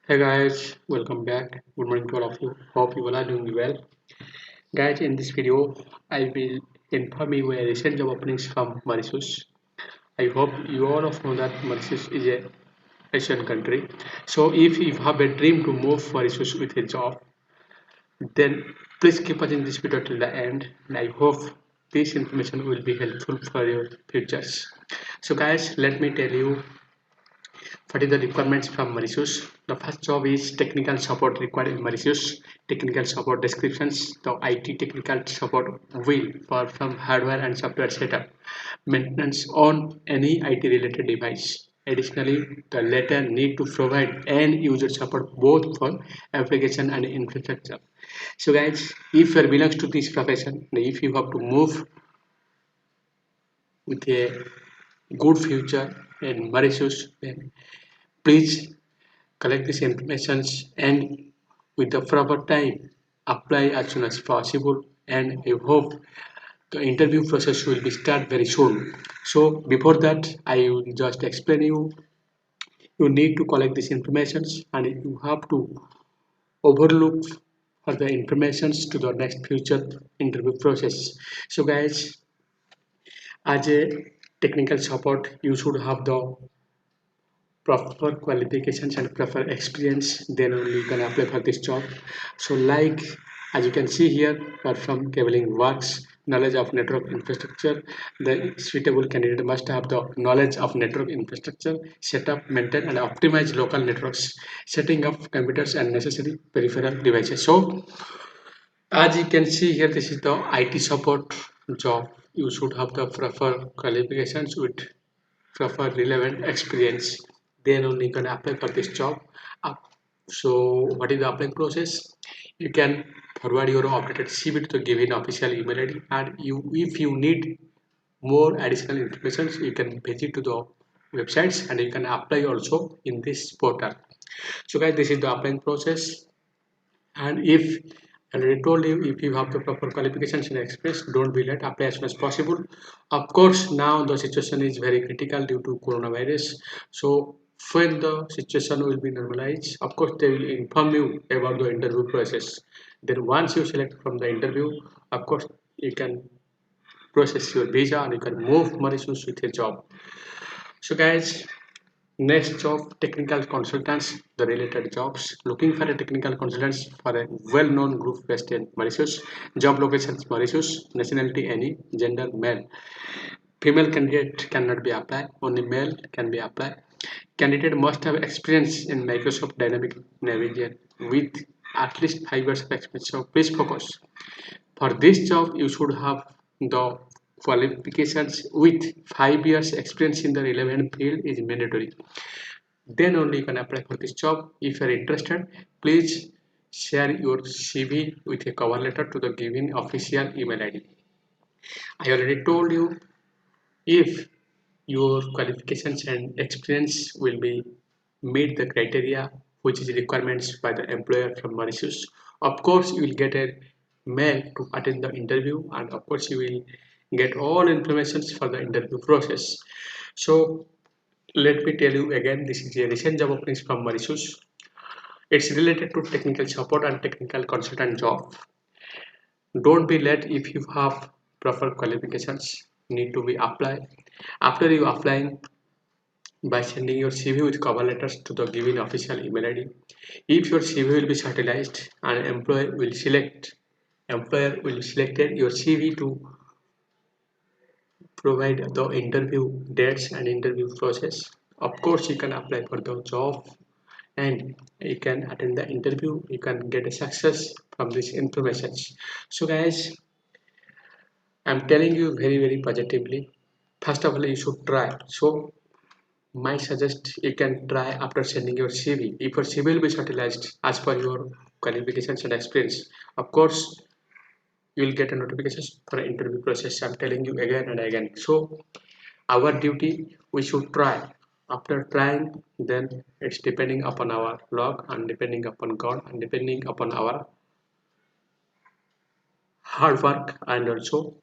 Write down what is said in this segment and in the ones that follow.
Hey guys, welcome back. Good morning to all of you. Hope you all are doing well. Guys, in this video, I will inform you a recent job openings from Mauritius. I hope you all of know that Mauritius is a Asian country. So if you have a dream to move Mauritius with a job, then please keep watching this video till the end. And I hope this information will be helpful for your futures. So guys, let me tell you what is the requirements from Mauritius? The first job is technical support required in Mauritius. Technical support descriptions. The IT technical support will perform hardware and software setup, maintenance on any IT related device. Additionally, the latter need to provide end user support both for application and infrastructure. So guys, if you belongs to this profession, if you have to move with a good future in Mauritius, then please collect these informations and with the proper time apply as soon as possible, and I hope the interview process will be start very soon. So before that I will just explain you need to collect these informations and you have to overlook for the informations to the next future interview process. So guys, as a technical support you should have the proper qualifications and proper experience, then only you can apply for this job. So like as you can see here, from cabling works, knowledge of network infrastructure, the suitable candidate must have the knowledge of network infrastructure, set up, maintain and optimize local networks, setting up computers and necessary peripheral devices. So as you can see here, this is the IT support job. You should have the proper qualifications with proper relevant experience, then only you can apply for this job. Uh, so what is the applying process? You can forward your updated CV to the given official email ID, and you if you need more additional information you can visit to the websites and you can apply also in this portal. So guys, this is the applying process. And if I already told you, if you have the proper qualifications and experience, don't be late, apply as soon as possible. Of course now the situation is very critical due to coronavirus. So when the situation will be normalized, of course they will inform you about the interview process. Then once you select from the interview, of course you can process your visa and you can move Mauritius with a job. So guys, next job, technical consultants, the related jobs. Looking for a technical consultants for a well-known group based in Mauritius. Job locations Mauritius. Nationality any. Gender male. Female candidate cannot be applied. Only male can be applied. Candidate must have experience in Microsoft Dynamic Navigation with at least 5 years of experience. So please focus. For this job, you should have the qualifications with 5 years experience in the relevant field is mandatory. Then only you can apply for this job. If you are interested, please share your CV with a cover letter to the given official email ID. I already told you, if your qualifications and experience will be meet the criteria which is requirements by the employer from Mauritius, of course you will get a mail to attend the interview, and of course you will get all informations for the interview process. So let me tell you again, this is a recent job openings from Mauritius. It's related to technical support and technical consultant job. Don't be late. If you have proper qualifications need to be applied. After you applying, by sending your CV with cover letters to the given official email ID. If your CV will be shortlisted, an employer will select your CV to provide the interview dates and interview process. Of course, you can apply for the job and you can attend the interview. You can get a success from this information. So guys, I'm telling you very positively. First of all, you should try. So my suggest you can try after sending your CV. If your CV will be utilized as per your qualifications and experience, of course you will get a notification for an interview process. I'm telling you again and again. So our duty, we should try. After trying, then it's depending upon our luck and depending upon God and depending upon our hard work and also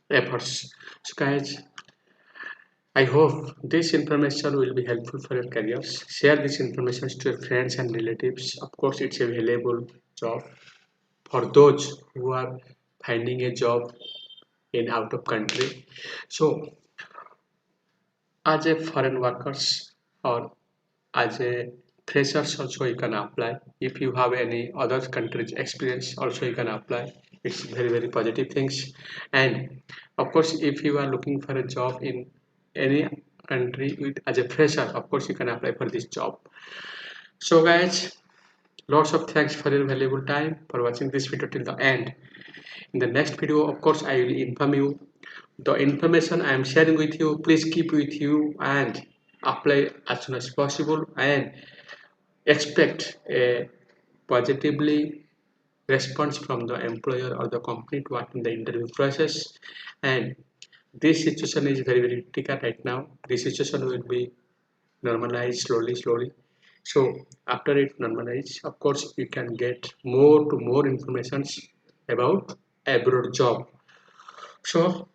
efforts. So guys, I hope this information will be helpful for your careers. Share this information to your friends and relatives. Of course, it's a valuable job for those who are finding a job in out of country. So, as a foreign workers or as a freshers also you can apply. If you have any other countries experience also you can apply. It's very positive things. And of course if you are looking for a job in any country with as a fresher, of course you can apply for this job. So guys, lots of thanks for your valuable time for watching this video till the end. In the next video, of course, I will inform you the information I am sharing with you. Please keep with you and apply as soon as possible and expect a positively response from the employer or the company to attend the interview process. And this situation is very critical right now. This situation will be normalized slowly. So after it normalized, of course, you can get more to more informations about abroad job. So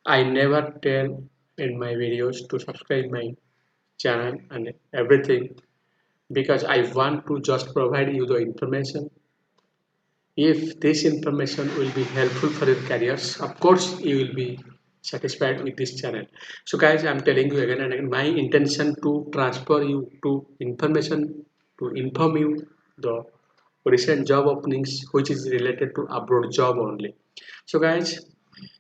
I never tell in my videos to subscribe my channel and everything because I want to just provide you the information. If this information will be helpful for your careers, of course you will be satisfied with this channel. So guys, I'm telling you again and again, my intention to transfer you to information to inform you the recent job openings which is related to abroad job only. So guys,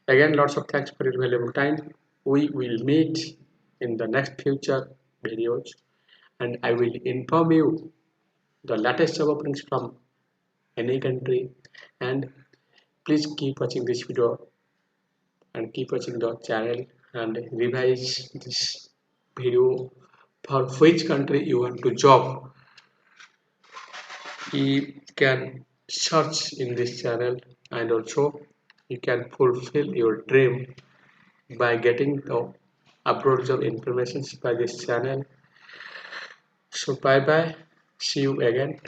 again lots of thanks for your valuable time. We will meet in the next future videos and I will inform you the latest job openings from any country. And please keep watching this video and keep watching the channel and revise this video for which country you want to job. You can search in this channel and also you can fulfill your dream by getting the uploads of information by this channel. So bye bye, see you again.